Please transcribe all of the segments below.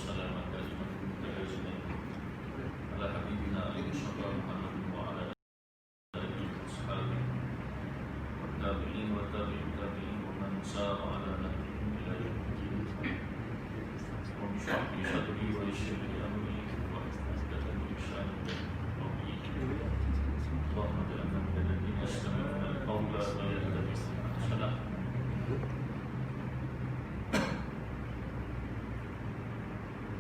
وسلاما دائما متلازما على حبيبنا المصطفى محمد وعلى آله وأصحابه والتابعين والتابعين التابعين ومن سار على نهجهم إلى يوم الدين. رب اشرح لي صدري ويسر لي أمري واحلل عقدة من لساني يفقهوا قولي. اللهم اجعلنا من الذين يستمعون القول فيتبعون أحسنه.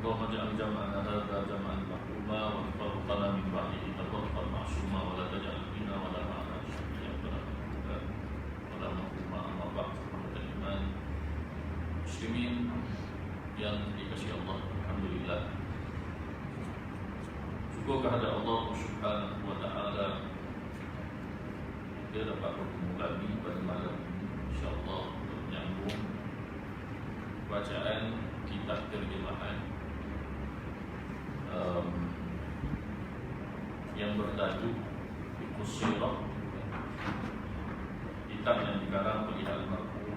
اللهم اجعل جمعنا هذا جمعا مرحوما وتفرقنا من بعده تفرقا معصوما ولا تجعل فينا ولا معنا شقيا ولا محروما. أما بعد حرمة الإيمان muslimin yang dikasihi Allah, alhamdulillah, syukur kehadirat Allah Subhanahu wa taala kita dapat bertemu lagi pada malam ini insyaallah untuk menyambung bacaan kitab terjemahan yang bertajuk Fiqhus Sirah, kitab yang dikarang oleh almarhum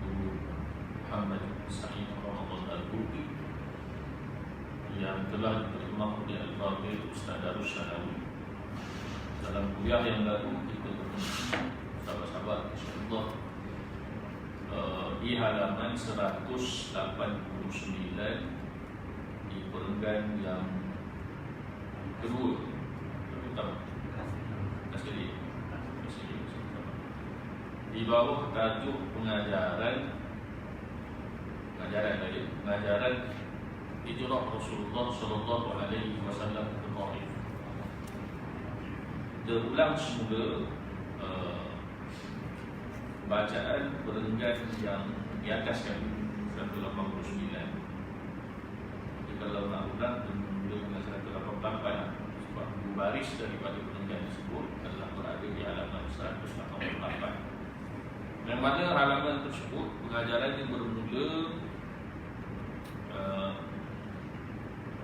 Guru Muhammad Sa'id Ramadan Al-Buki yang telah diterima oleh Al-Fadhil Ustaz Darus Sanawi. Dalam kuliah yang baru kita bertemu sahabat-sahabat insyaallah di halaman 189 di perenggan yang kedua. Di bawah tajuk pengajaran hijrah Rasulullah sallallahu alaihi wasallam ke Taif. Terulang semula bacaan perenggan yang di atas kan 189. Jadi kalau nak ulang mula dengan 188 sebab baris daripada perenggan tersebut adalah berada di halaman 188. Yang mana halaman tersebut pengajaran yang bermula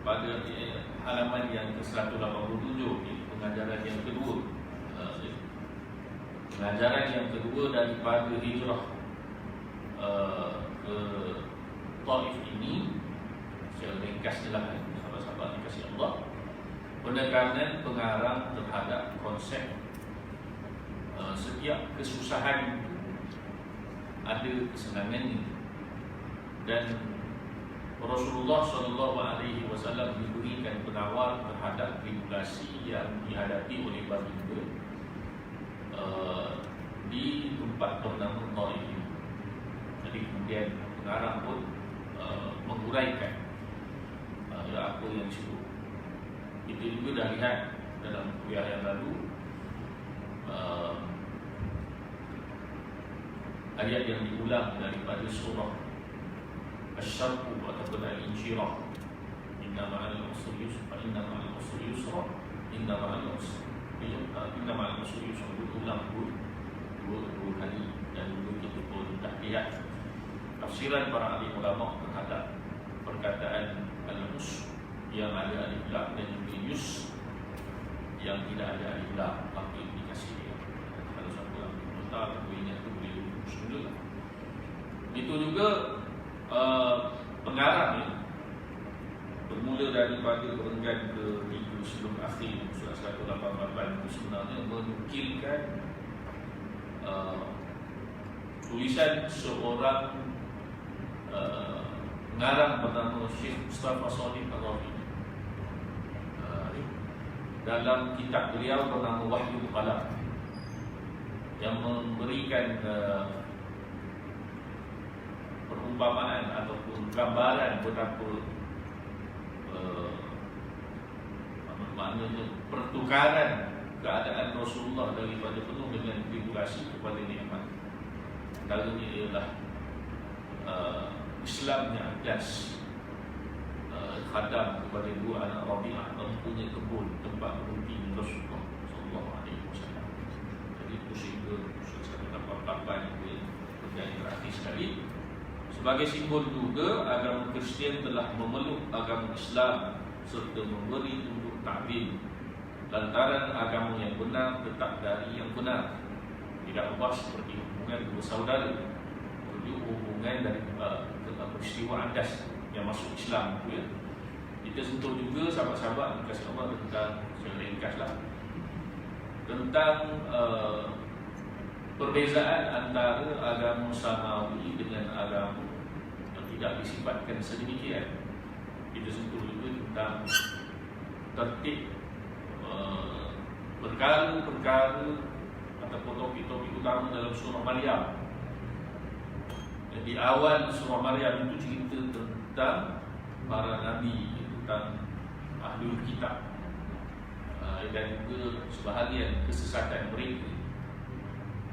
pada halaman yang ke-187, pengajaran yang kedua. Pengajaran yang kedua daripada hijrah ke Taif ini, secara ringkas jelas sahabat-sahabat dikasihi Allah, penekanan pengarang terhadap konsep setiap kesusahan ada kesenangannya, dan Rasulullah SAW diberikan penawar terhadap tribulasi yang dihadapi oleh baginda di tempat bernama Taif. Jadi kemudian pengarang pun menguraikan apa yang disebut. Kita juga dah lihat dalam kuliah yang lalu ayat yang diulang daripada surah Asy-Syarq ataupun Al-Insyirah, inna ma'al usri yusra, inna ma'al usri yusra, inna ma'al usri yusra, diulang dua kali. Dan dulu kita pun dah lihat tafsiran para ahli ulama terhadap perkataan al-us yang ada alif lam dan juga yus yang tidak ada alif lam. Apa indikasi dia? Kalau siapa yang mengenal atau ingat tu boleh lurus dulu lah. Itu juga pengarang ni bermula daripada perenggan ke-3 sebelum akhir surah 188 itu sebenarnya menukilkan tulisan seorang pengarang bernama Syekh Mustafa Shalih Al-Rafi dalam kitab beliau bernama Wahyul Qalam, yang memberikan perumpamaan ataupun gambaran betapa maknanya pertukaran keadaan Rasulullah daripada penuh dengan tribulasi kepada nikmat. Antaranya ialah Islam yang adas, khadam kepada dua anak Rabi'ah, mempunyai kebun tempat berhenti Rasulullah sallallahu alaihi wasallam. Jadi itu sehingga 188 itu yang terakhir sekali. Sebagai simbol juga agama Kristian telah memeluk agama Islam serta memberi tunduk ta'zim lantaran agama yang benar tetap dari yang benar, tidak ubah seperti hubungan dua saudara. Hubungan dengan dari peristiwa Andas yang masuk Islam itu ya. Kita sentuh juga sahabat-sahabat kasih Allah tentang secara ringkaslah tentang perbezaan antara agama Samawi dengan agama yang tidak disifatkan sedemikian. Kita sentuh juga tentang tertib perkara-perkara ataupun topik-topik utama dalam surah Maryam. Di awal surah Maryam itu cerita tentang para nabi, tentang ahlul kitab, dan juga sebahagian kesesatan mereka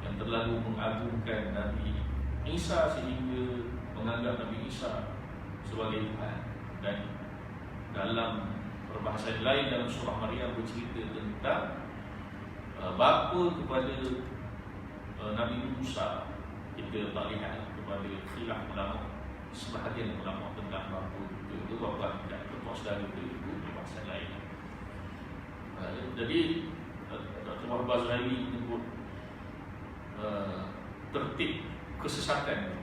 yang terlalu mengagungkan Nabi Isa sehingga menganggap Nabi Isa sebagai Tuhan. Dan dalam perbahasan lain dalam surah Maryam bercerita tentang bapa kepada Nabi Musa. Kita tak lihat kepada khilaf ulama, sebahagian ulama tentang bapa itu bapa tidak terpuas dari itu perbahasan lain. Jadi Dr. Wahbah Zuhaili menyebut tertib kesesatan,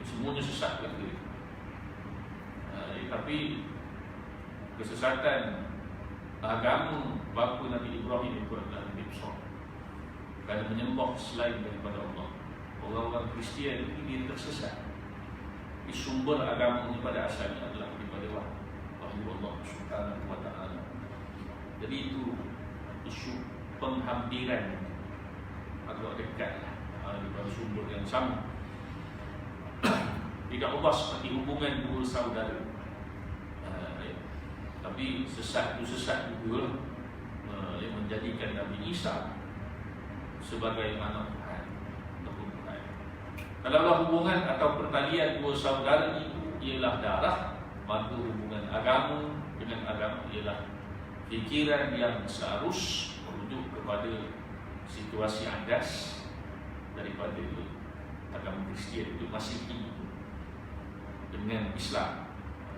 semuanya sesat kata. Tapi kesesatan agama bapa Nabi Ibrahim itu adalah lebih besar kerana menyembah selain daripada Allah. Orang-orang Kristian ini dia tersesat. Sumber agama pada asalnya adalah daripada wahyu Allah Subhanahu wa ta'ala. Jadi itu isu penghampiran agak dekat daripada sumber yang sama. Tidak ubah seperti hubungan dua saudara, tapi sesat itu sesat juga yang menjadikan Nabi Isa sebagai anak Tuhan. Kalau hubungan atau pertalian dua saudara itu ialah darah, maka hubungan agama dengan agama ialah fikiran yang seharus merujuk kepada situasi Andas daripada agama Kristian itu masih ini dengan Islam.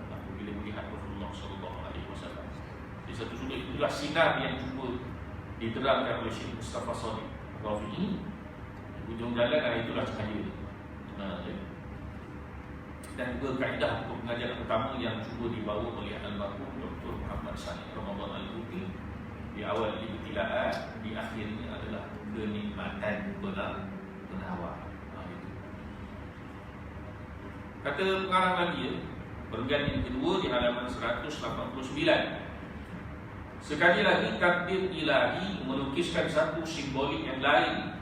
Apabila melihat Rasulullah SAW, di satu sudut itulah sinar yang cuba diterangkan oleh Syekh Mustafa Shadiq Rafi'i. Ujung jalan itulah cahaya. Dan juga kaedah untuk pengajaran pertama yang cuba dibawa oleh Al-Marhum Dr. Muhammad Sani Ramadan Al-Buti. Di awal ibtilaat, di akhirnya adalah kenikmatan penawar. Kata pengarang lagi bagian yang kedua di halaman 189. Sekali lagi takdir ilahi melukiskan satu simbolik yang lain.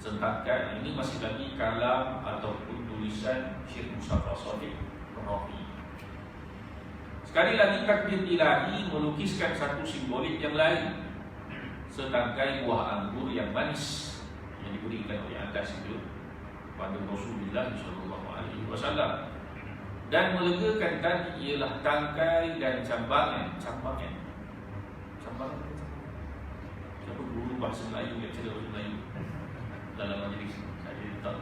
Sedangkan ini masih lagi kalam ataupun tulisan Syekh Mustafa Shadiq Rafi'i. Sekali lagi takdir ilahi melukiskan satu simbolik yang lain. Setangkai buah anggur yang manis yang diberikan oleh Andas itu pada Rasulullah SAW. Dan melegakan tadi ialah tangkai dan cambangan. Siapa guru bahasa Melayu yang cerita bahasa Melayu dalam majlis saya tak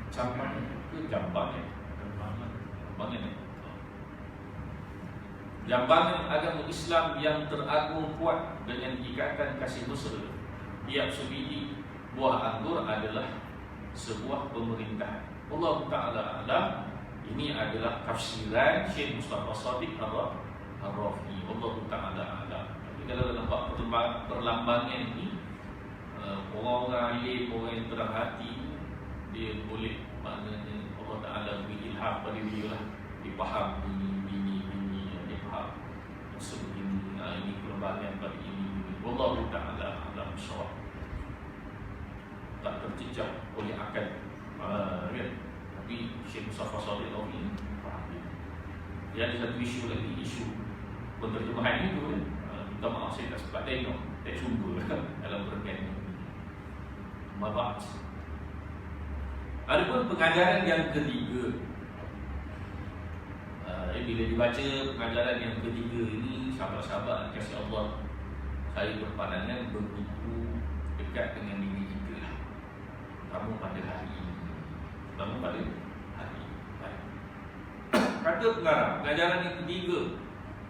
cambangan ke jambangan. Jambangan agama Islam yang teragung kuat dengan ikatan kasih mesra. Tiap sebiji buah anggur adalah sebuah pemerintahan. Allah Ta'ala alam. Ini adalah tafsiran Syekh Mustafa Shadiq Ar-Rafi'i. Allah Ta'ala alam. Kalau nampak perlambangan ini, orang-orang alim, orang yang terang hati, dia boleh maknanya Allah Ta'ala beri ilham pada dia lah. Dia faham ini, dia faham sebegini, ini perlambangan pada ini. Allah Ta'ala alam syarah. Tak tercecah oleh akal, tapi Syekh Mustafa Shadiq Rafi'i faham dia. Dia ada satu isu lagi, isu penterjemahan itu. Minta maaf saya tak sempat tengok, tak sumber dalam perkara ini. Mabat. Adapun pengajaran yang ketiga, bila dibaca pengajaran yang ketiga ini, sahabat-sahabat kasih Allah, saya berpandangan begitu dekat dengan diri kita lah. Kamu pada hari ini, kata pengarang, pengajaran yang ketiga,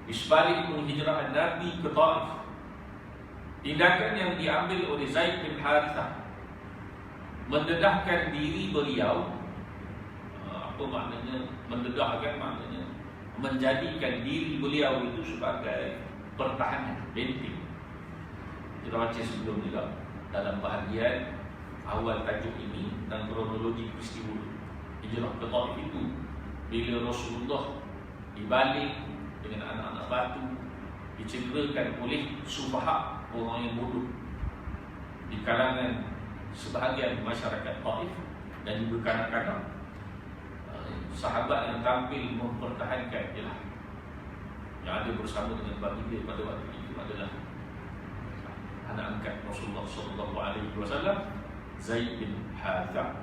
di sebalik penghijrahan Nabi ke Taif, tindakan yang diambil oleh Zaid bin Harithah mendedahkan diri beliau Apa maknanya mendedahkan? Maknanya menjadikan diri beliau itu sebagai pertahanan, benteng. Kita baca sebelum juga dalam bahagian awal tajuk ini dan kronologi peristiwa hijrah ke Taif itu, bila Rasulullah dibalik dengan anak-anak batu, dicederakan oleh sufaha, orang yang bodoh di kalangan sebahagian masyarakat Taif, dan juga kanak-kanak. Sahabat yang tampil mempertahankan ialah yang ada bersama dengan baginda pada waktu itu adalah anak angkat Rasulullah SAW, Zaid bin Harithah.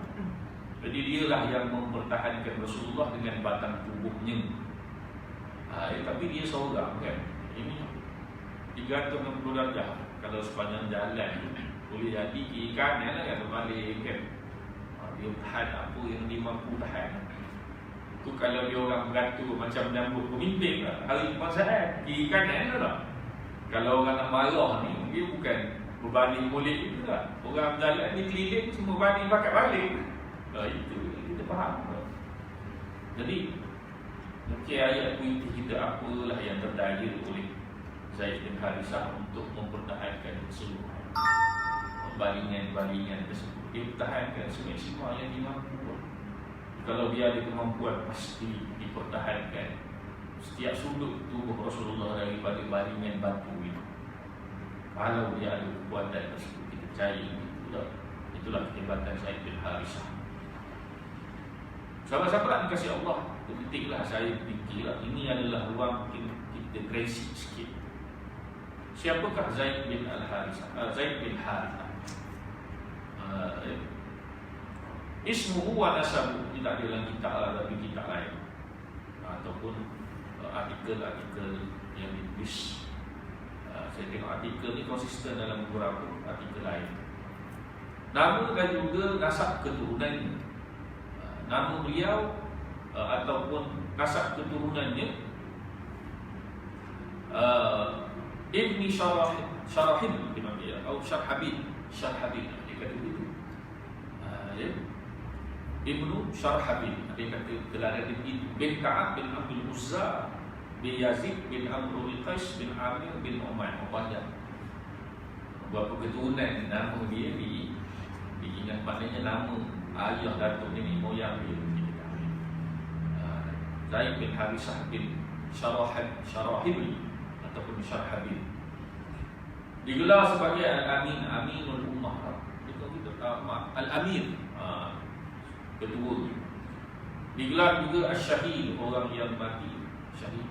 Jadi dialah yang mempertahankan Rasulullah dengan batang tubuhnya. Tapi dia seorang kan. Ini 360 darjah. Kalau sepanjang jalan boleh jadi kiri kanan lah kan, berbalik kan. Dia tahan apa yang dia mampu tahan. Tu kalau dia orang beratur macam menyambut pemimpin lah, hari pasal kiri kanan lah. Kalau orang nak marah ni, dia bukan berbanding molek itu lah. Orang berjalan ni keliling semua banding pakai balik. Itu kita faham. Jadi mungkin ayat puisi kita apalah yang terdaya oleh Zaid bin Harithah untuk mempertahankan keseluruhan balingan-balingan tersebut. Dia pertahankan semaksimal yang dimampu. Kalau dia ada kemampuan, pasti dipertahankan setiap sudut tubuh Rasulullah daripada balingan batu itu. Kalau dia ada kekuatan tersebut, kita percaya itulah kehebatan Zaid bin Harithah. Sahabat-sahabat dikasih Allah, ketiklah saya fikirlah ini adalah ruang kita kreasi sikit. Siapakah Zaid bin Harithah? Zaid bin Harithah. Ismuhu wa nasabu, tidak ada dalam kitab tapi kitab lain ataupun artikel-artikel yang ditulis. Saya tengok artikel ni konsisten dalam beberapa artikel lain. Nama dan juga nasab keturunannya. Nama beliau ataupun nasab keturunannya Ibni Syarahib atau Syarhabin. Dia kata begitu. Ibnu Syarhabin, dia kata gelar dia bin Ka'ab bin Abdul Uzza bin Yazid bin Amr bin Qais bin Amir bin Umayyah. Berapa keturunan nama dia diingat, maknanya nama ayah datuk ni moyang dia. Zaid bin Harithah bin Syarahib ataupun Syarhabin. Digelar sebagai Al-Amin, Aminul Ummah. Itu kita Al-Amin, ketua. Digelar juga Asy-Syahid, orang yang mati syahid.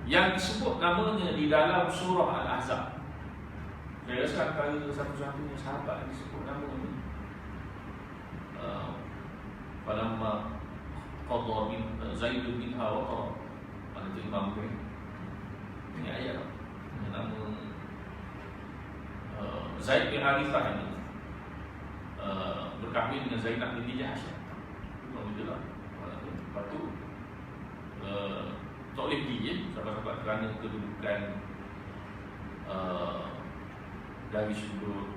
Yang disebut namanya di dalam surah Al-Ahzab. Saya rasa antara satu-satunya sahabat yang disebut nama ini. Falamma qadha bin Zaid bin Harithah, ada Imam Bukhari. Ini ayat nama Zaid bin Harithah ini berkahwin dengan Zainab binti Jahsy. Alhamdulillah. Lepas tu tak boleh pergi sahabat-sahabat kerana kedudukan dari sudut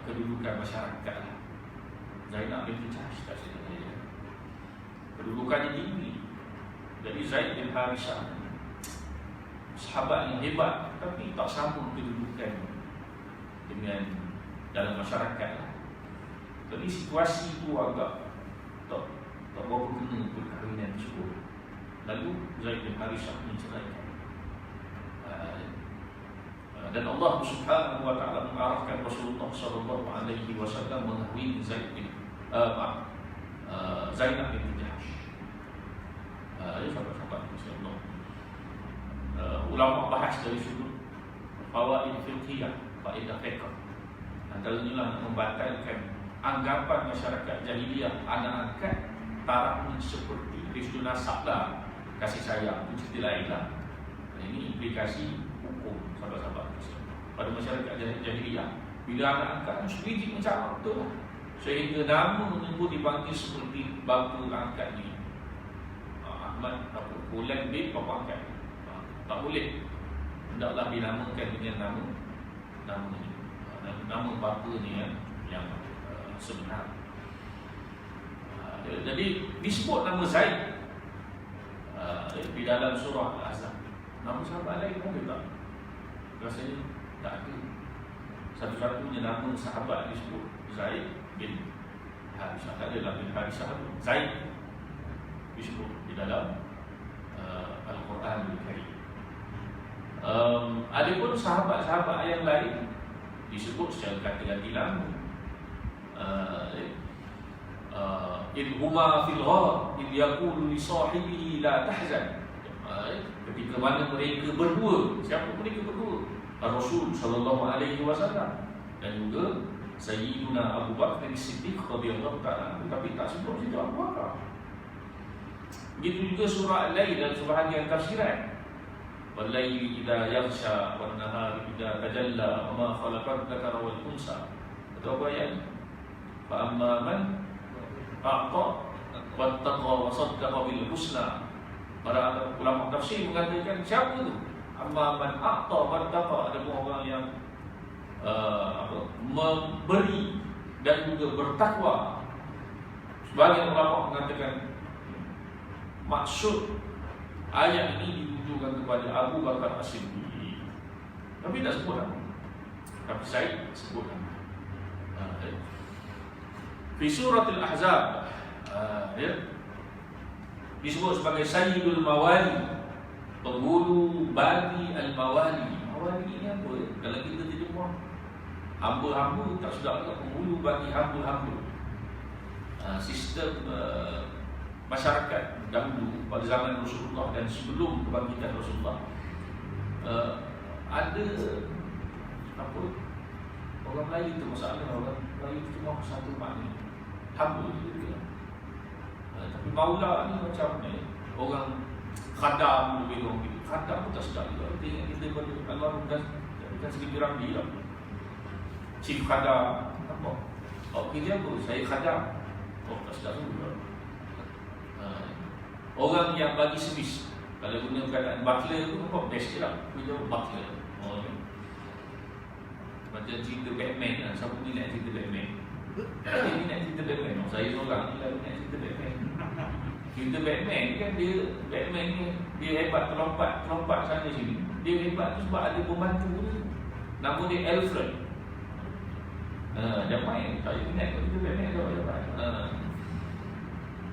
kedudukan masyarakat lah. Zainab binti Jahsy tak sedar kedudukannya tinggi. Jadi Zaid bin Harithah sahabat yang hebat, tapi tak sama kedudukan dengan dalam masyarakat lah. Jadi situasi itu agak tak berapa kena perkahwinan tersebut. Lalu Zaid bin Harithah menceraikan. Dan Allah Subhanahu wa taala mengarahkan Rasulullah sallallahu alaihi wasallam mengahwini Zaid bin Zainab bin Jahsy. Sahabat-sahabat insyaallah. Ulama bahas dari sudut fawaid fiqhiyah, faedah fiqh. Antaranya lah membatalkan anggapan masyarakat jahiliyah anak angkat tarafnya seperti restu nasab lah, kasih sayang, itu cerita lain lah. Ini implikasi hukum sahabat-sahabat pada masyarakat jahiliyah. Bila anak angkat mesti macam tu lah, sehingga nama pun dipanggil seperti bapa angkat ni. Ahmad atau Fulan bin bapa angkat. Tak boleh. Hendaklah dinamakan dengan nama bapa ni yang sebenar. Jadi disebut nama Zaid di dalam surah Al-Ahzab. Nama sahabat lain pun tak. Rasanya tak ada. Satu-satunya nama sahabat disebut Zaid bin Harisah. Tak ada bin Harisah. Zaid disebut di dalam Al-Quran Al-Karim. Adapun sahabat-sahabat yang lain disebut secara kata-kata lama. In huma fil ghar id yaqulu li sahibihi la tahzan. Ketika mana mereka berdua, siapa mereka berdua? Rasul sallallahu alaihi wasallam dan juga Sayyiduna Abu Bakar As-Siddiq radhiyallahu ta'ala, tapi tak sebut situ Abu Bakar. Begitu juga surah Al-Lail dan sebahagian tafsiran. Wal-laili idza yaghsha wan nahari idza tajalla wa ma khalaqal dzakara wal unsa. Atau apa ayat? Fa amma man a'ta wattaqa wa saddaqa bil husna. Para ulama tafsir mengatakan siapa tu? Amma man a'ta wattaqa, ada orang yang memberi dan juga bertakwa. Sebagian ulama mengatakan maksud ayat ini ditujukan kepada Abu Bakar As-Siddiq. Tapi tak sebut nama. Tapi saya sebut nama. Di surah Al-Ahzab disebut sebagai Sayyidul Mawali, penghulu bagi Al-Mawali. Mawali ini apa? Kalau kita terjemah hamba-hamba, tak sudah ada penghulu bagi hamba-hamba. Sistem masyarakat dahulu pada zaman Rasulullah dan sebelum kebangkitan Rasulullah, ada apa, orang lain itu masalah, orang lain itu cuma satu makna, hamba juga. Tapi maula ni macam ni, orang khadam lebih orang gitu. Khadam pun tak sedap juga. Kita pada Allah bukan sedikit rambi lah. Chief khadam, apa? Oh, kerja apa? Saya khadam. Oh, tak sedap juga. Orang yang bagi servis, kalau guna perkataan butler tu apa? Best je lah. Kita butler. Oh, okay. Macam cerita Batman lah. Siapa ni nak cerita Batman? Ini nak cerita Batman. Saya seorang ni lah nak cerita Batman. Cerita Batman ni kan Batman ni dia hebat terlompat sana sini. Dia hebat tu sebab ada pembantu tu. Nama dia Alfred. Dia main. Saya ingat kalau cerita Batman tu dia main.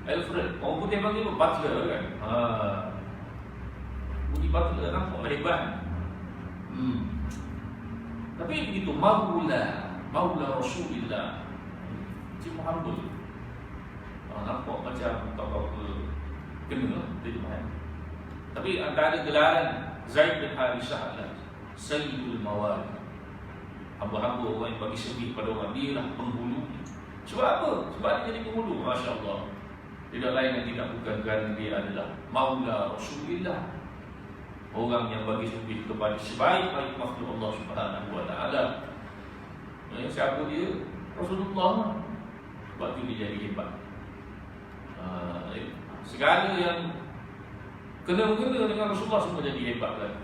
Alfred, orang putih panggil butler kan. Bunyi butler nampak hebat. Tapi begitu Maula Rasulullah, Cik Muhammad, nampak macam tak apa kena terjemahan. Tapi antara gelaran Zaid bin Harisah adalah Sayyidul Mawali, hamba-hamba orang yang bagi servis pada orang. Dia lah penghulu. Sebab apa? Sebab dia jadi penghulu. Masya Allah. Tidak lain dan tidak bukan kerana dia adalah Maula Rasulullah, orang yang bagi servis kepada sebaik-baik makhluk Allah Subhanahu wa ta'ala. Siapa dia? Rasulullah. Sebab itu dia jadi hebat. Segala yang kena-mengena dengan Rasulullah semua jadi hebat lagi.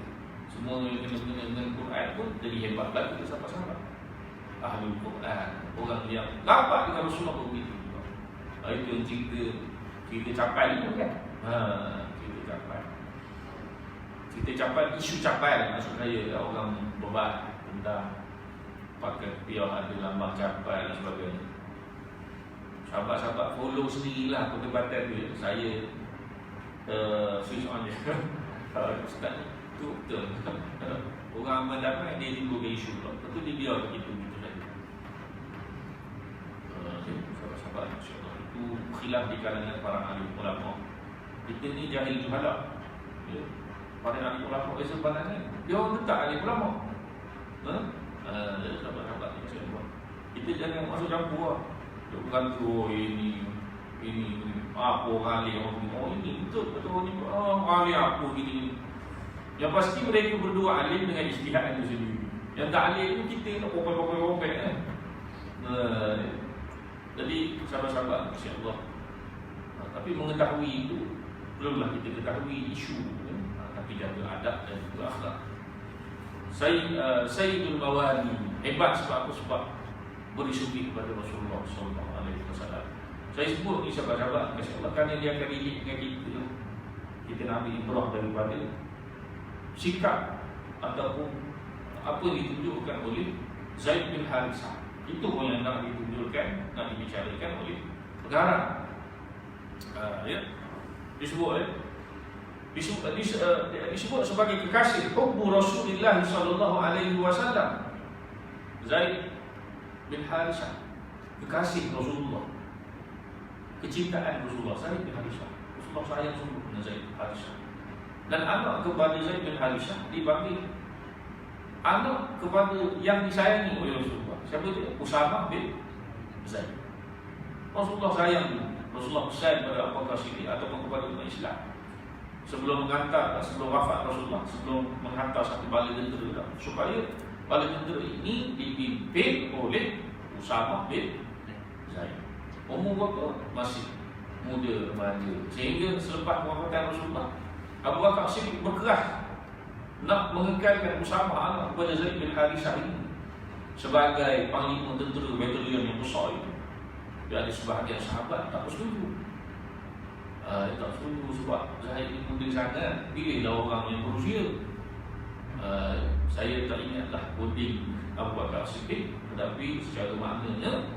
Semua yang kena-mengena dengan Quran pun jadi hebat lagi ke sahabat-sahabat Ahlul Quran, orang yang dapat dengan Rasulullah pun begitu. Itu yang cerita capai itu kan. Cerita capai, isu capai maksud saya, orang bebat tentang pakai piah ada lambang capai dan sebagainya. Sahabat-sahabat follow sendirilah perdebatan tu. Saya switch on je. Ustaz tu betul. Orang mendamai dia timbul ke isu pula. Lepas tu dia biar begitu saja. Sahabat-sahabat insya-Allah itu khilaf di kalangan para ahli ulama. Kita ni jahil juhala. Para ahli ulama sebenarnya dia orang tetap ahli ulama. Sahabat-sahabat insya-Allah. Kita jangan masuk campur lah. Bukan tu ini apa orang ahli orang ini. Oh ini betul ni ahli apa gini. Yang pasti mereka berdua alim dengan ijtihad itu sendiri. Yang tak alim itu kita nak popek-popek kan. Jadi sahabat-sahabat insya-Allah. Tapi mengetahui itu perlulah kita ketahui isu tapi jaga adab dan juga akhlak. Sayyidul Mawali hebat sebab apa? Sebab beri servis kepada Rasulullah SAW. Saya sebut ni sahabat-sahabat kasih Allah kerana dia akan didik dengan kita. Kita nak ambil ibrah daripada sikap ataupun apa yang ditunjukkan oleh Zaid bin Harithah. Itu pun yang nak ditunjukkan, nak dibicarakan oleh pengarang. Ya. Disebut sebagai kekasih hubbu Rasulullah sallallahu alaihi wasallam. Zaid bin Harithah, kekasih Rasulullah, kecintaan Rasulullah. Zaid bin Harithah, Rasulullah sayang sungguh dengan Zaid bin Harithah. Dan anak kepada Zaid bin Harithah dipanggil anak kepada yang disayangi oleh Rasulullah. Siapa dia? Usamah bin Zaid. Rasulullah sayang, Rasulullah pesan kepada Abu Bakar Siddiq ataupun kepada umat Islam sebelum menghantar, sebelum wafat Rasulullah, sebelum menghantar satu bala tentera, supaya bala tentera ini dipimpin oleh Usamah bin Zaid. Umur berapa? Masih muda, remaja. Sehingga selepas wafatan Rasulullah, Abu Bakar Siddiq berkeras nak mengekalkan Usamah anak kepada Zaid bin Harithah ini sebagai panglima tentera batalion yang besar itu. Dia ada sebahagian sahabat tak setuju. Dia tak setuju sebab Zaid ini muda sangat, pilihlah orang yang berusia. Saya tak ingatlah boding Abu Bakar Siddiq, tetapi secara maknanya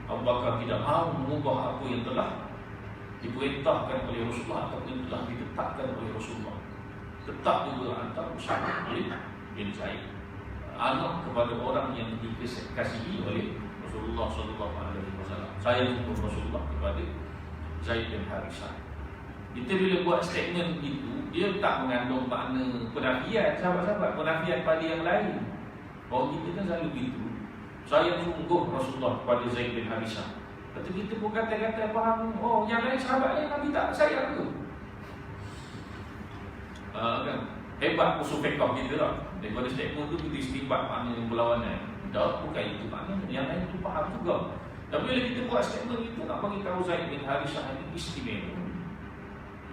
Abu Bakar tidak mahu mengubah apa yang telah diperintahkan oleh Rasulullah ataupun yang telah ditetapkan oleh Rasulullah. Tetap juga hantar Usamah bin Zaid, anak kepada orang yang dikasihi oleh Rasulullah SAW. Saya jumpa Rasulullah kepada Zaid bin Harithah. Kita bila buat statement itu, dia tak mengandung makna penafian, sahabat-sahabat, penafian pada yang lain. Orang kita kan selalu begitu. Saya sungguh Rasulullah kepada Zaid bin Harithah. Lepas kita pun kata-kata faham, oh yang lain sahabatnya Nabi tak sayang ke? Kan? Hebat usul fiqh kita lah. Daripada statement tu kita istimbat makna yang berlawanan. Tak, bukan itu makna. Yang lain tu faham juga. Tapi bila kita buat statement, kita nak bagi tahu Zaid bin Harithah ini istimewa.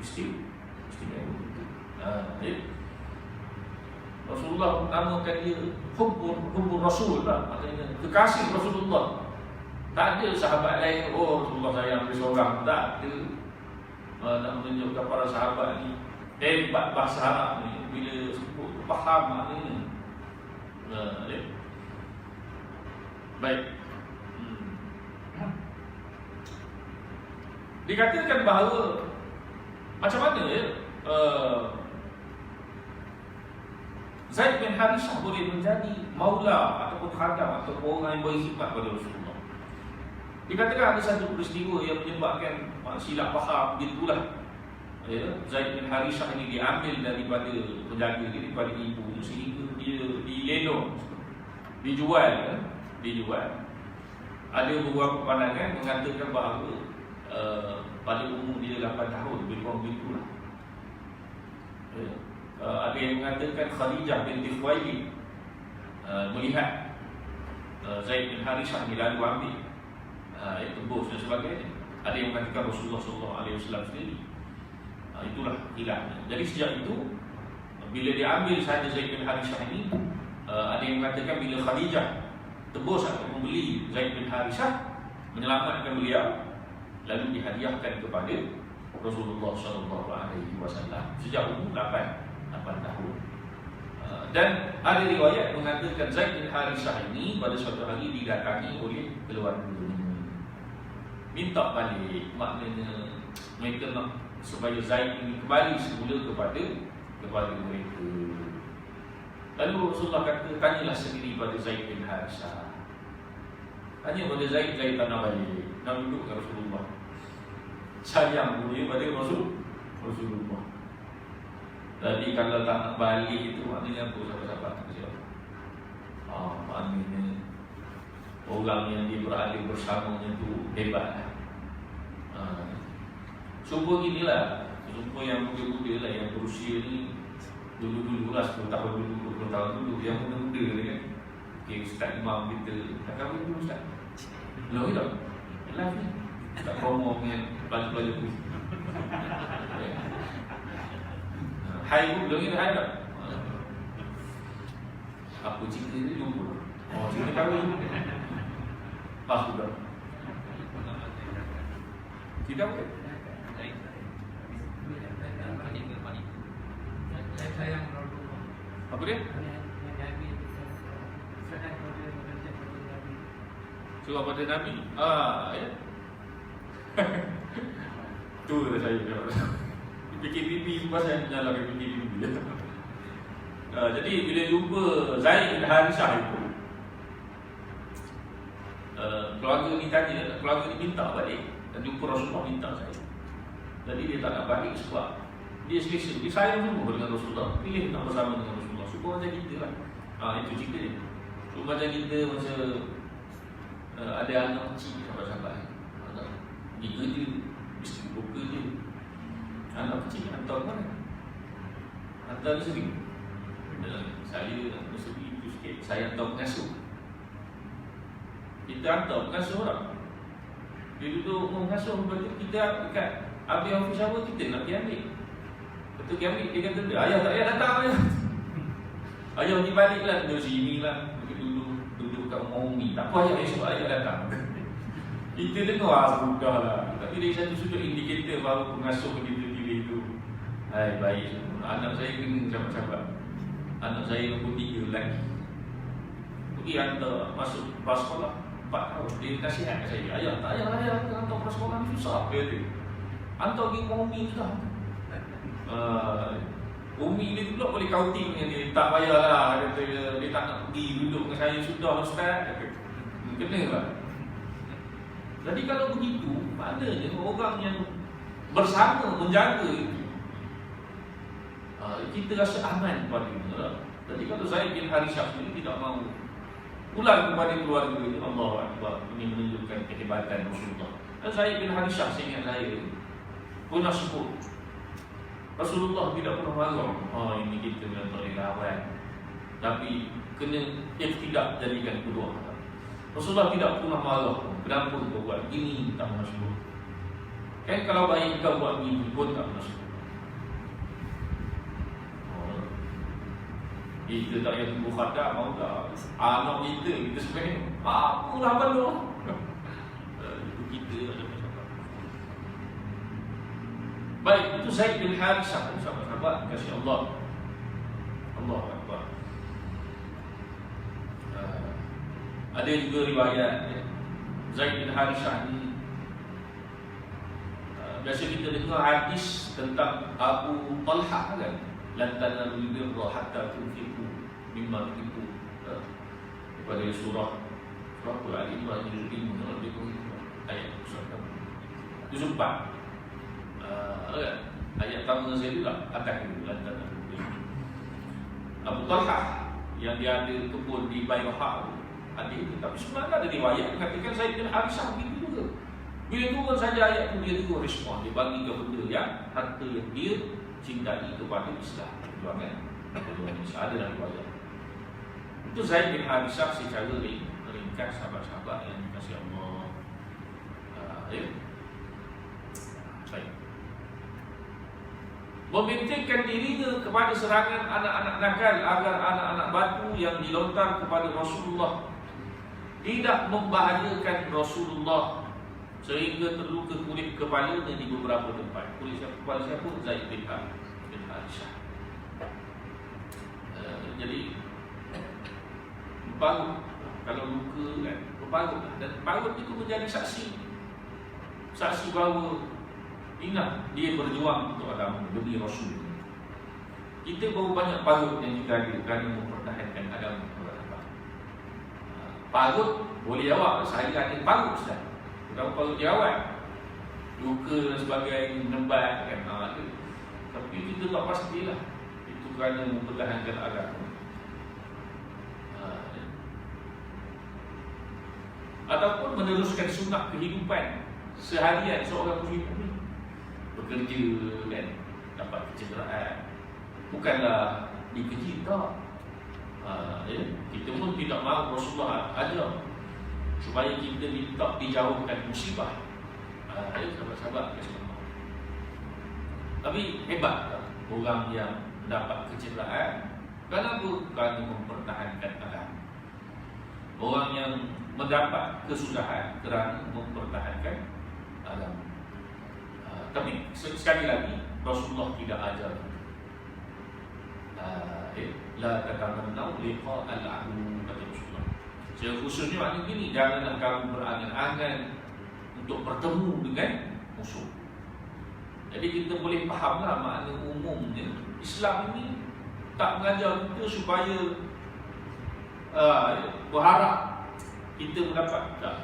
Istimewa. Ya. Rasulullah namakan dia hubbur Rasul lah. Maksudnya kekasih Rasulullah. Tak ada sahabat lain, oh Rasulullah sayang dia seorang. Tak ada. Nak menunjukkan para sahabat ni hebat bahasa Arab ni, bila sebut faham maknanya. Ya. Baik. Dikatakan bahawa macam mana ya Zaid bin Harithah boleh menjadi maula ataupun khadam ataupun orang yang berkhidmat pada Rasulullah. Dikatakan ada satu peristiwa yang menyebabkan silap faham begitulah. Ya, Zaid bin Harithah ini diambil daripada penjaga dia, daripada ibu, sehingga dia diledong, dijual. Ada beberapa pandangan mengatakan bahawa pada umur dia 8 tahun, lebih kurang begitulah. Ya. Ada yang mengatakan Khadijah binti Khuwailid melihat Zaid bin Harithah ini lalu ambil, tebus dan sebagainya. Ada yang mengatakan Rasulullah SAW sendiri. Itulah hilangnya. Jadi sejak itu, bila diambil sahaja Zaid bin Harithah ini, ada yang mengatakan bila Khadijah tebus atau membeli Zaid bin Harithah, menyelamatkan beliau, lalu dihadiahkan kepada Rasulullah SAW sejak umur 8 tahun. Dan ada riwayat mengatakan Zaid bin Harithah ini pada suatu hari didatangi oleh keluarga, minta balik, maknanya mereka nak supaya Zaid ini kembali semula kepada mereka. Lalu Rasulullah kata, tanyalah sendiri pada Zaid bin Harithah. Tanya pada Zaid tak nak balik, nak duduk dengan Rasulullah. Sayang dia pada Rasulullah. Jadi kalau tak nak balik itu maknanya apa, sahabat-sahabat? Maknanya orang yang dia berada bersamanya tu hebat. Cuba ginilah, jumpa yang muda-muda lah, yang berusia ni dulu-dulu lah, 10 tahun dulu, 20 tahun dulu, yang muda-muda ni kan. Okay, Ustaz Imam kita, tak kahwin dulu Ustaz? Belum tak? Live ni tak promo dengan pelajar-pelajar tu. Hai pun belum ni, hai tak? Apa cerita ni jumpa? Cerita kahwin. Pas sudah. Tidak boleh. Apa dia? Surah pada Nabi. Ya. Tu saya fikir bibi pasal menyalahkan fikir bibi. Jadi bila jumpa Zaid bin Harithah itu, keluarga ni tanya, keluarga ni minta balik dan jumpa Rasulullah minta Zaid. Jadi dia tak nak balik sebab dia selesa, dia sayang semua dengan Rasulullah, pilih nak bersama dengan Rasulullah. Suka macam kita lah. Itu cerita dia. Suka macam kita masa ada anak kecil sahabat-sahabat, dia kerja, mesti buka je. Anak kecil hantar mana? Hantar dia sendiri. Saya mesti itu sikit. Saya hantar pengasuh. Kita hantar pengasuh orang. Dia duduk mengasuh, kita dekat habis office hour, kita nak pergi ambil. Betul pergi ambil, dia kata, ayah tak payah datang ayah. Ayah pergi balik lah, duduk sini lah. Duduk kat rumah Umi. Tak apa ayah, esok ayah datang. Kita dengar sudah lah. Tapi dari satu sudut indikator baru pengasuh kita pilih tu, hai baik. Anak saya kena sahabat-sahabat. Anak saya nombor 3 lelaki. Pergi hantar masuk prasekolah 4 tahun. Dia nasihat kat saya, ayah tak payah ayah hantar prasekolah ni susah. Dia kata, hantar pergi rumah Umi sudah. Umi dia tu pula boleh counting dengan dia. Tak payahlah, kata dia tak nak pergi duduk dengan saya sudah ustaz. Kena lah. Jadi kalau begitu, maknanya orang yang bersama menjaga itu, kita rasa aman pada dia. Jadi kalau Zaid bin Harithah ini tidak mahu pulang kepada keluarga ini, Allah Akbar, ini menunjukkan kehebatan Rasulullah. Dan Zaid bin Harithah, seingat saya, pernah sebut Rasulullah tidak pernah marah. Ini kita yang boleh lawan, tapi kena tidak jadikan kedua. Rasulullah tidak pernah marah. Kenapa kau buat gini, tak masuk. Kan kalau baik kau buat gini pun tak masuk. Kita tak payah tunggu khatam, mau tak? Anak kita sebenarnya apalah penuh. Itu kita ada masalah. Baik, itu Zaid bin Harithah, sahabat-sahabat kasih Allah. Allah Akbar. Ada juga riwayat Zaid bin Harithah ni, biasa kita dengar hadis tentang Abu Talha kan, lan tanalul birra hatta tunfiqu mimma tuhibbu, daripada surah Al-Imran ayat 74. Ayat pertama saya juga akan lan tanalul birra. Abu Talha yang dia ada kebun di Bayroha ada itu, tapi sebenarnya ada riwayat mengatakan Zaid bin Harithah begitu juga. Bila turun saja ayat itu, dia juga respon, dia bagi ke benda yang harta yang dia cintai kepada Islam, perjuangan Islam. Ada dalam riwayat. Itu Zaid bin Harithah secara ringkas, sahabat-sahabat yang dikasihi Allah. Ya. Baik. Membentengkan dirinya kepada serangan anak-anak nakal agar anak-anak batu yang dilontar kepada Rasulullah tidak membahayakan Rasulullah sehingga terluka kulit kepalanya di beberapa tempat. Kulit kepala siapa? Zaid bin Harithah. Jadi berparut, kalau luka kan berparut, dan parut itu menjadi saksi bahawa ingat dia berjuang untuk agama demi Rasul. Kita baru banyak parut yang juga ada kerana mempertahankan agama. Parut boleh jawab, saya ada parut sudah. Bukan parut jawab, luka dan sebagainya, menembat kan, ada. Tapi kita tak pastilah itu kerana mempertahankan agama. Ataupun meneruskan sunnah kehidupan seharian seorang muslim ini. Bekerja kan, dapat kecederaan, bukanlah dikeji tak. Kita pun tidak mahu Rasulullah ajar supaya kita minta dijauhkan musibah. Sahabat-sahabat kasih Allah. Tapi hebat orang yang mendapat kecederaan kenapa? Kerana mempertahankan agama. Orang yang mendapat kesusahan kerana mempertahankan agama. Tapi sekali lagi Rasulullah tidak ajar la tatamannau liqa al-adu, kata Rasulullah. Secara khususnya maknanya gini, janganlah kamu berangan-angan untuk bertemu dengan musuh. Jadi kita boleh fahamlah makna umumnya. Islam ini tak mengajar kita supaya berharap kita mendapat. Tak.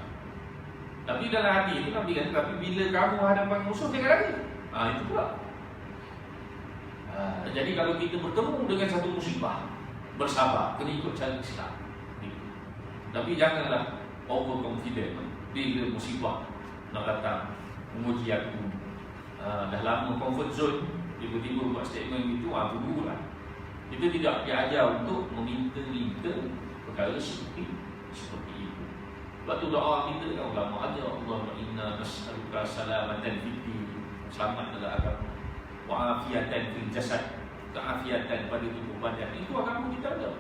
Tapi dalam hati itu Nabi kata, tapi bila kamu hadapan musuh, jangan lagi. Itu pula. Jadi kalau kita bertemu dengan satu musibah, bersabar, kena ikut cara Islam. Tapi janganlah overconfident bila musibah nak datang menguji aku. Dah lama comfort zone, tiba-tiba buat statement itu, tunggu lah. Kita tidak diajar untuk meminta-minta perkara seperti itu. Sebab tu doa kita kan ulama ajar, Allahumma inna nas'aluka salamatan fid din, selamat dalam agama, wa afiatan fil jasad, keafiatan pada tubuh badan. Itu agama kita ada.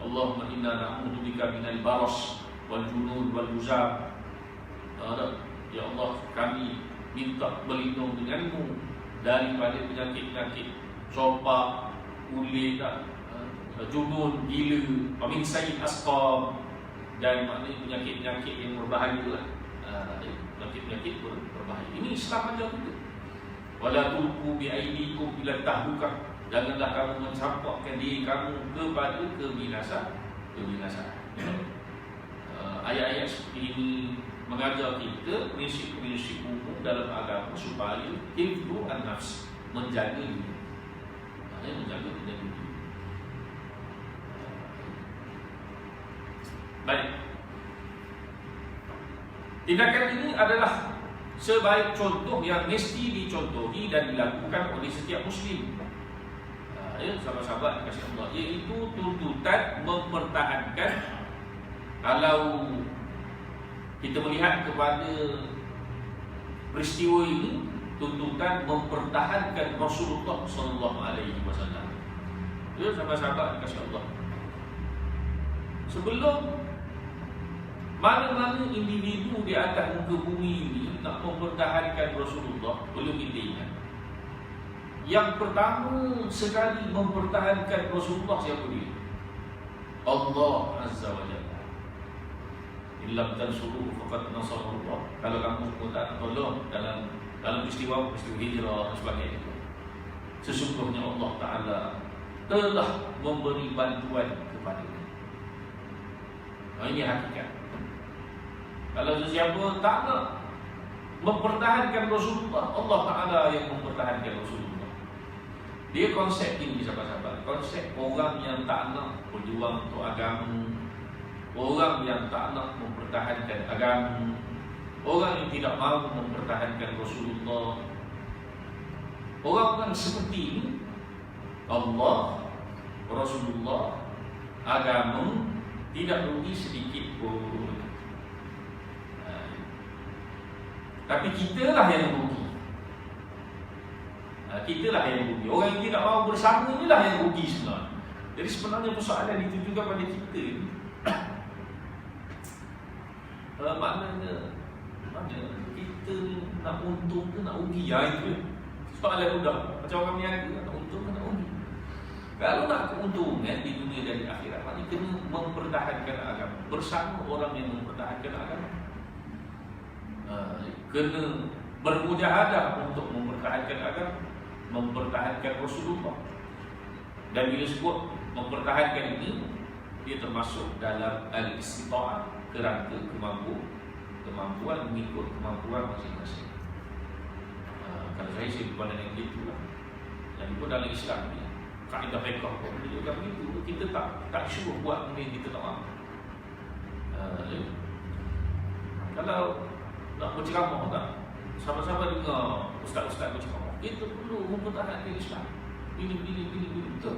Allahumma inna na'udzubika minal baras wal junud wal juzam. Ya Allah, kami minta berlindung denganmu daripada penyakit-penyakit campak, ulit, junud, gila, min sayyid asqam, dan maknanya penyakit-penyakit yang berbahaya lah. Penyakit-penyakit berbahaya. Ini Islam ajar kita. Wala tulqu bi aydikum ila tahlukah, janganlah kamu mencampakkan diri kamu kepada kebinasaan. Ayat-ayat seperti ini mengajar kita prinsip-prinsip umum dalam agama supaya hifdzu an-nafs, menjaga diri. Menjaga diri. Baik. Tindakan ini adalah sebaik contoh yang mesti dicontohi dan dilakukan oleh setiap Muslim. Sahabat-sahabat kasih Allah, iaitu tuntutan mempertahankan. Kalau kita melihat kepada peristiwa ini, tuntutan mempertahankan Rasulullah SAW. Sahabat-sahabat kasih Allah, sebelum mana-mana individu di atas muka bumi ini nak mempertahankan Rasulullah, perlu kita ingat, yang pertama sekali mempertahankan Rasulullah siapa dia? Allah Azza wa Jalla. Illam tansuruhu faqad nasarallah. Kalau kamu semua tak tolong dalam peristiwa hijrah dan sebagainya, sesungguhnya Allah Ta'ala telah memberi bantuan kepada kita. Ini hakikat. Kalau sesiapa tak nak mempertahankan Rasulullah, Allah Ta'ala yang mempertahankan Rasulullah. Dia konsep ini, sahabat-sahabat, konsep orang yang tak nak berjuang untuk agama, orang yang tak nak mempertahankan agama, orang yang tidak mahu mempertahankan Rasulullah. Orang-orang seperti ini, Allah, Rasulullah, agama tidak rugi sedikit pun. Tapi kitalah yang rugi. Kitalah yang rugi. Orang yang tidak mahu bersama inilah yang rugi sebenarnya. Jadi sebenarnya persoalan itu juga pada kita. Maknanya kita nak untung ke nak rugi? Itu soalan mudah. Macam orang niaga, nak untung ke nak rugi? Kalau nak keuntungan di dunia dan di akhirat, maknanya kena mempertahankan agama bersama orang yang mempertahankan agama. Kena bermujahadah untuk mempertahankan agama, mempertahankan Rasulullah. Dan bila sebut mempertahankan ini, dia termasuk dalam al-istita'ah, kerangka kemampuan mengikut kemampuan masing-masing. Kalau saya bukan yang begitu lah. Dan itu dalam Islam ni, kaedah fiqh pun dia juga begitu. Kita tak suruh buat benda yang kita tak mampu. Kalau nak berceramah tak, sahabat-sahabat dengar ustaz-ustaz berceramah, kita perlu mempertahankan Islam. Ini betul.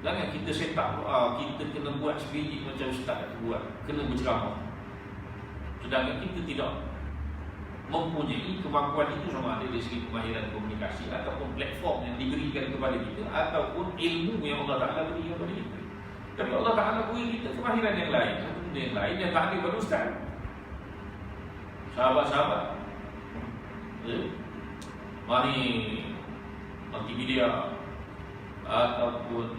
Jangan kita set up kita kena buat sebiji macam ustaz kata buat, kena berceramah. Sedangkan kita tidak mempunyai kemampuan itu, sama ada dari segi kemahiran komunikasi ataupun platform yang diberikan kepada kita, ataupun ilmu yang Allah Ta'ala berikan kepada kita. Tapi Allah Ta'ala beri kita kemahiran yang lain, benda yang lain yang tak ada pada ustaz. Sahabat-sahabat, Mari multimedia ataupun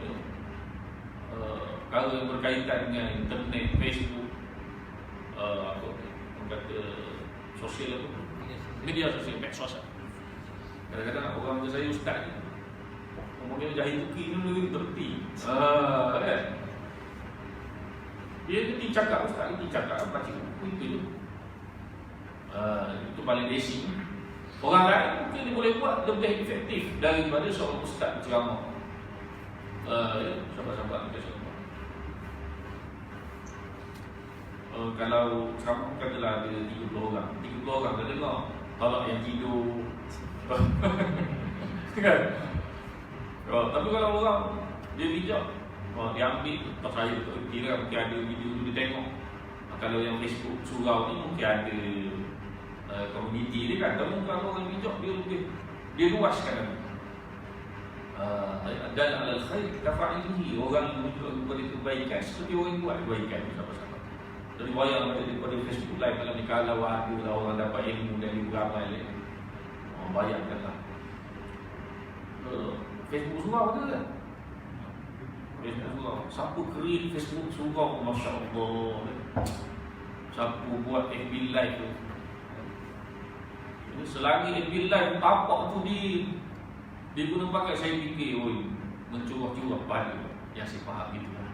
kalau yang berkaitan dengan internet, Facebook, apa orang kata sosial apa? Media sosial, medsos. Kadang-kadang orang macam saya ustaz ni, umumnya jahil tuki ni lebih berhenti. Kan? Dia nanti cakap ustaz, nanti cakap baca buku itu. Itu paling basic. Orang lain mungkin dia boleh buat lebih efektif daripada seorang ustaz ceramah. Sahabat-sahabat kita semua. Kalau ceramah katalah ada 30 orang. 30 orang dah dengar. Kalau yang tidur kan? Tapi kalau orang dia bijak, dia ambil tak saya kira mungkin ada video tu dia tengok. Kalau yang Facebook surau ni mungkin ada komuniti dia kan, tapi kalau orang bijak dia luaskan. Dan alal khair kafa'ilihi, orang yang menunjuk kepada kebaikan seperti orang yang buat kebaikan sama-sama. Jadi bayang daripada Facebook live kalau ni kalau ada orang dapat ilmu dari beramal ni, bayangkanlah. Facebook surau ada kan? Facebook surau. Siapa create Facebook surau, Masya Allah. Siapa buat FB live tu? Selagi FB live tapak tu dia guna pakai, saya fikir mencurah-curah pada yang saya faham gitu kan.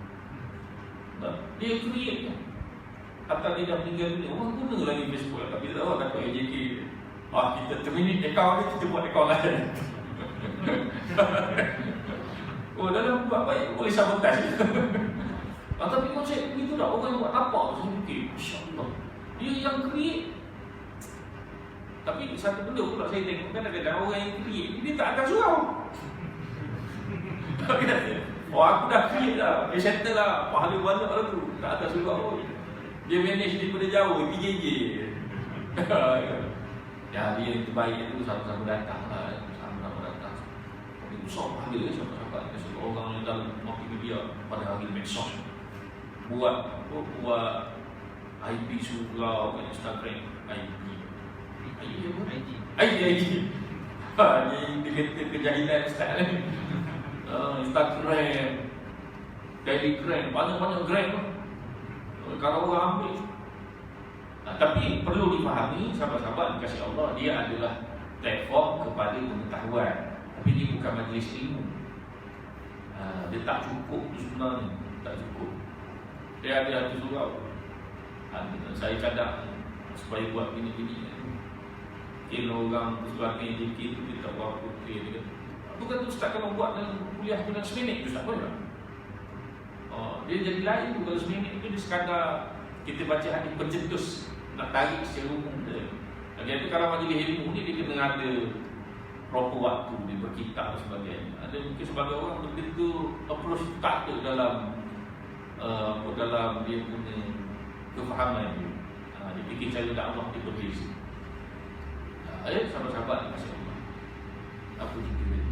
Dia create kan. Atau dia dah meninggal dunia, orang guna lagi Facebook. Tapi kita tahu kata AJK, kita terminate account ni, kita buat account lain. Dalam buat baik boleh sabotaj. Tapi konsep begitu dah, orang buat tapak. Saya fikir, Masya Allah, dia yang create. Tapi satu benda pula saya tengok, kadang-kadang orang yang create dia tak akan surau. Aku dah create dah, dia settle lah, pahala banyak lah tu, tak akan surau. Dia manage daripada jauh, PJJ. Ya, dia yang terbaik tu sama-sama datang lah, sama-sama datang. Tapi usah pahala sahabat-sahabat, orang yang dalam multimedia pada hari medsos buat IP surau kat Instagram, IG. Ini dia kata kejahilan ustaz ni. Instagram, Telegram, banyak-banyak gram. Kalau orang ambil. Tapi perlu difahami sahabat-sahabat dikasih Allah, dia adalah platform kepada pengetahuan. Tapi dia bukan majlis ilmu. Dia tak cukup sebenarnya, tak cukup. Dia ada hati surau. Saya cadang supaya buat gini-gini. Kalau orang sebagainya dikit tu dia tak berapa dia. Bukan tu ustaz kalau buat dalam kuliah tu dalam seminit tu ustaz boleh tak? Dia jadi lain tu kalau seminit tu dia sekadar kita baca hadis pencetus nak tarik secara umum dia. Jadi kalau majlis ilmu ni dia kena ada proper waktu dia berkitab dan sebagainya. Ada mungkin sebagai orang begitu approach tak dalam dalam dia punya kefahaman dia. Dia fikir cara dakwah dia berbeza. Sahabat-sahabat dikasih Allah, apa cerita dia?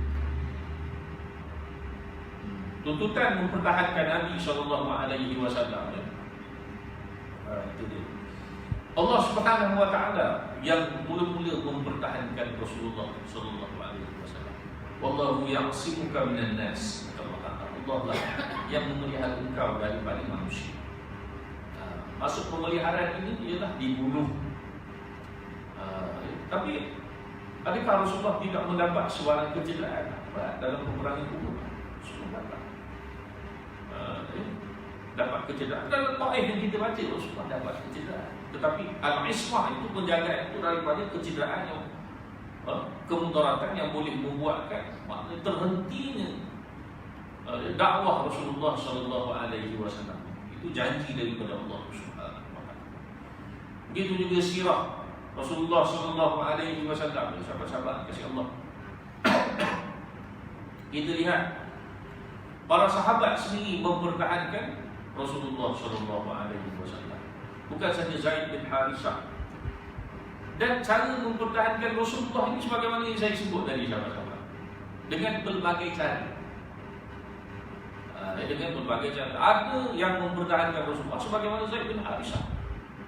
Tuntutan mempertahankan Nabi SAW. Itu dia. Allah Subhanahu Wa Taala yang mula-mula mempertahankan Rasulullah SAW. Wallahu ya'simuka minan nas. Allah lah yang memelihara engkau daripada manusia. Maksud pemeliharaan ini ialah dibunuh. Tapi adakah Rasulullah tidak mendapat sebarang kecederaan dalam peperangan Uhud? Rasulullah dapat kecederaan. Dalam Taif yang kita baca, Rasulullah dapat kecederaan. Tetapi al-ismah itu penjagaan itu daripada kecederaan yang kemudaratan yang boleh membuatkan maknanya terhentinya dakwah Rasulullah SAW. Itu janji daripada Allah Subhanahu Wa Taala. Begitu juga sirah Rasulullah SAW, sahabat-sahabat kasih Allah. Kita lihat para sahabat sendiri mempertahankan Rasulullah SAW. Bukan saja Zaid bin Harithah. Dan cara mempertahankan Rasulullah ini sebagaimana yang saya sebut tadi sahabat-sahabat, dengan berbagai cara. Dengan berbagai cara. Ada yang mempertahankan Rasulullah sebagaimana Zaid bin Harithah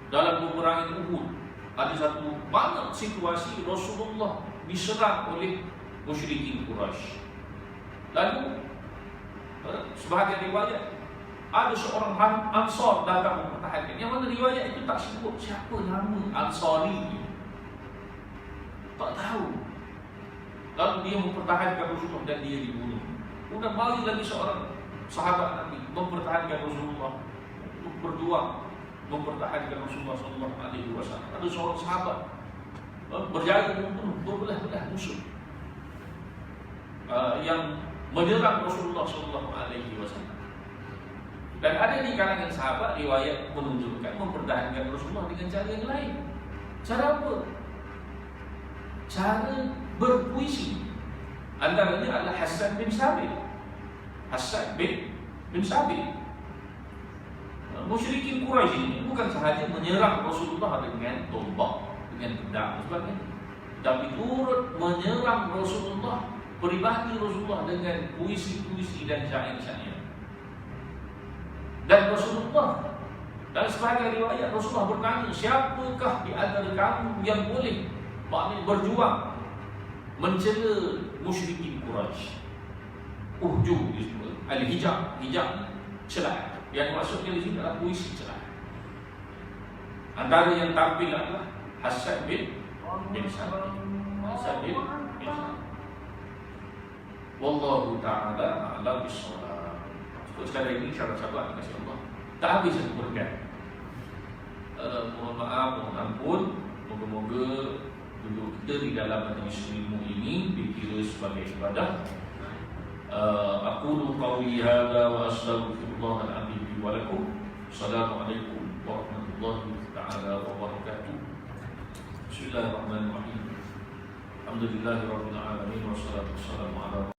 dalam peperangan Uhud. Ada satu banyak situasi Rasulullah diserang oleh musyrikin Quraisy. Lalu sebahagian riwayat ada seorang Ansar datang mempertahankan. Yang mana riwayat itu tak sebut siapa nama Ansari, tak tahu. Lalu dia mempertahankan Rasulullah dan dia dibunuh. Kemudian mari lagi seorang sahabat Nabi mempertahankan Rasulullah, berjuang mempertahankan Rasulullah sallallahu alaihi wasallam. Ada seorang sahabat berjaya membunuh berbelah-belah musuh yang menyerang Rasulullah sallallahu alaihi wasallam. Dan ada di kalangan sahabat riwayat menunjukkan mempertahankan Rasulullah dengan cara yang lain. Cara apa? Cara berpuisi. Antaranya adalah Hassan bin Sabit. Hassan bin Sabit. Musyrikin Quraisy ini bukan sahaja menyerang Rasulullah dengan tombak, dengan pedang dan sebagainya, tapi turut menyerang Rasulullah, peribadi Rasulullah dengan puisi-puisi dan syair-syair. Dan Rasulullah, dan sebagai riwayat Rasulullah bertanya, siapakah di antara kamu yang boleh berjuang mencela musyrikin Quraisy? Uhju disebut al-hijab, hijab celah. Yang maksudnya di sini adalah puisi celah. Antara yang tampil adalah Hassan bin Sabit. Hassan bin Sabit. Wallahu ta'ala a'lam bis-shawab. Sekali ini syarat-syarat kasih Allah. Tak habis satu berkat. Mohon maaf, mohon ampun. Moga-moga duduk kita di dalam majlis ilmu ini dikira sebagai ibadah. Aqulu qawli hadza wa astaghfirullah al-azim li wa lakum. Assalamualaikum warahmatullahi taala wabarakatuh. Bismillahirrahmanirrahim. Alhamdulillahirabbil alamin wassalatu wassalamu ala